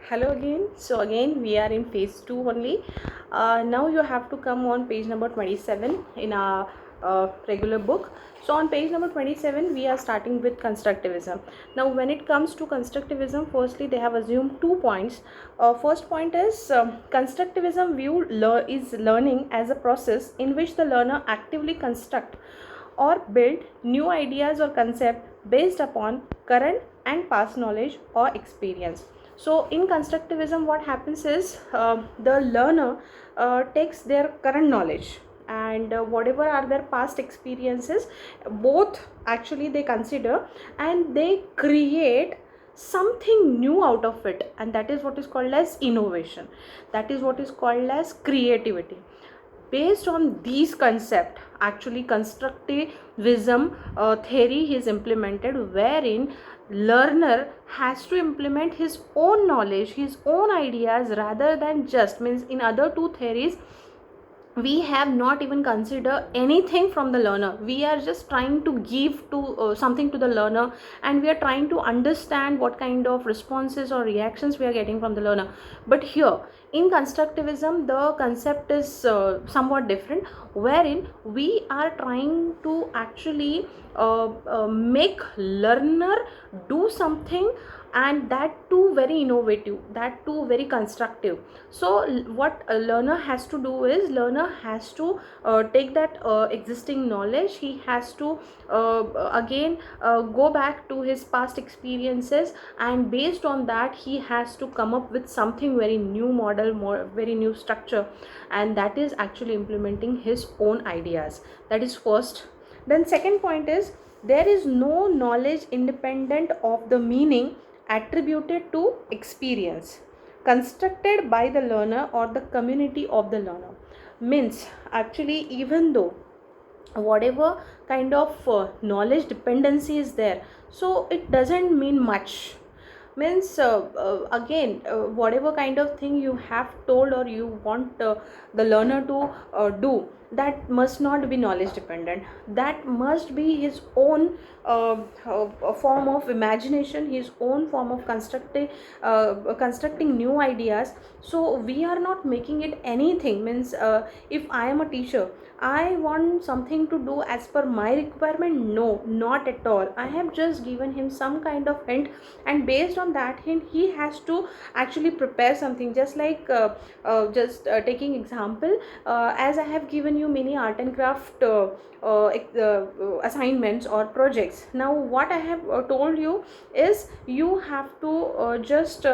Hello again. So again we are in phase 2 only. Now you have to come on page number 27 in our regular book. So on page number 27 we are starting with constructivism. Now when it comes to constructivism, firstly they have assumed 2 points. First point is constructivism view is learning as a process in which the learner actively construct or build new ideas or concept based upon current and past knowledge or experience. So in constructivism what happens is the learner takes their current knowledge and whatever are their past experiences, both actually they consider and they create something new out of it, and that is what is called as innovation, that is what is called as creativity. Based on these concept, actually constructivism theory is implemented, wherein learner has to implement his own knowledge, his own ideas, rather than just means in other two theories we have not even consider anything from the learner. We are just trying to give to something to the learner, and we are trying to understand what kind of responses or reactions we are getting from the learner. But here in constructivism the concept is somewhat different, wherein we are trying to actually make learner do something, and that too very innovative, that too very constructive. So what a learner has to do is learner has to take that existing knowledge, he has to again go back to his past experiences, and based on that he has to come up with something very new model, more very new structure, and that is actually implementing his own ideas. That is first. Then second point is there is no knowledge independent of the meaning attributed to experience constructed by the learner or the community of the learner. Means actually, even though whatever kind of knowledge dependency is there, so it doesn't mean much. Means again whatever kind of thing you have told or you want the learner to do, that must not be knowledge dependent, that must be his own form of imagination, his own form of constructing new ideas. So we are not making it anything. Means if I am a teacher, I want something to do as per my requirement, no, not at all. I have just given him some kind of hint, and based on that hint he has to actually prepare something. Just like just taking example, as I have given you many art and craft assignments or projects. Now what I have told you is you have to just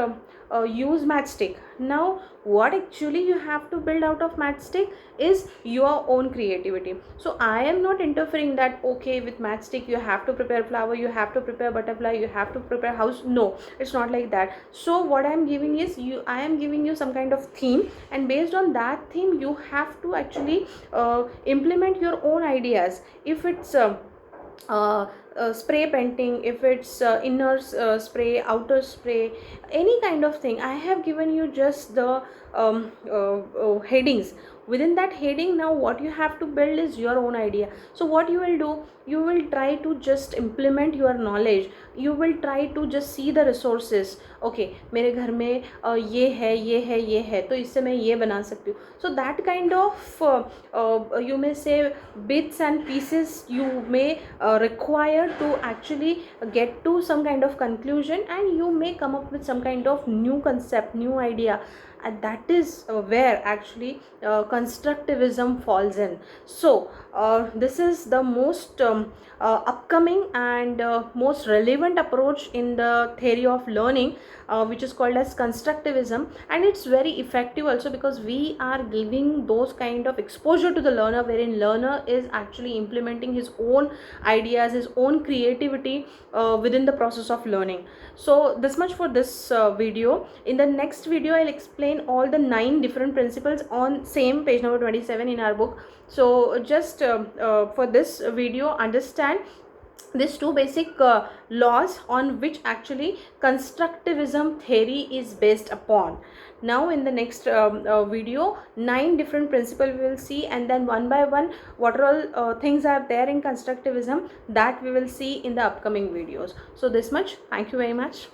use matchstick. Now what actually you have to build out of matchstick is your own creativity. So I am not interfering that okay, with matchstick you have to prepare flower, you have to prepare butterfly, you have to prepare house. No, it's not like that. So what I am giving is I am giving you some kind of theme, and based on that theme you have to actually implement your own ideas. If it's spray painting, if it's inner spray, outer spray, any kind of thing, I have given you just the headings. Within that heading, now what you have to build is your own idea. So what you will do, you will try to just implement your knowledge, you will try to just see the resources. Okay, मेरे घर में ये है, ये है, ये है, तो इससे मैं ये बना सकती हूँ. So that kind of you may say bits and pieces you may require to actually get to some kind of conclusion, and you may come up with some kind of new concept, new idea, and that is where actually constructivism falls in. So this is the most upcoming and most relevant approach in the theory of learning, which is called as constructivism, and it's very effective also because we are giving those kind of exposure to the learner, wherein learner is actually implementing his own ideas, his own creativity within the process of learning. So this much for this video. In the next video I'll explain all the 9 different principles on same page number 27 in our book. So just for this video, understand these 2 basic laws on which actually constructivism theory is based upon. Now in the next video, 9 different principles we will see, and then one by one what are all things are there in constructivism, that we will see in the upcoming videos. So this much. Thank you very much.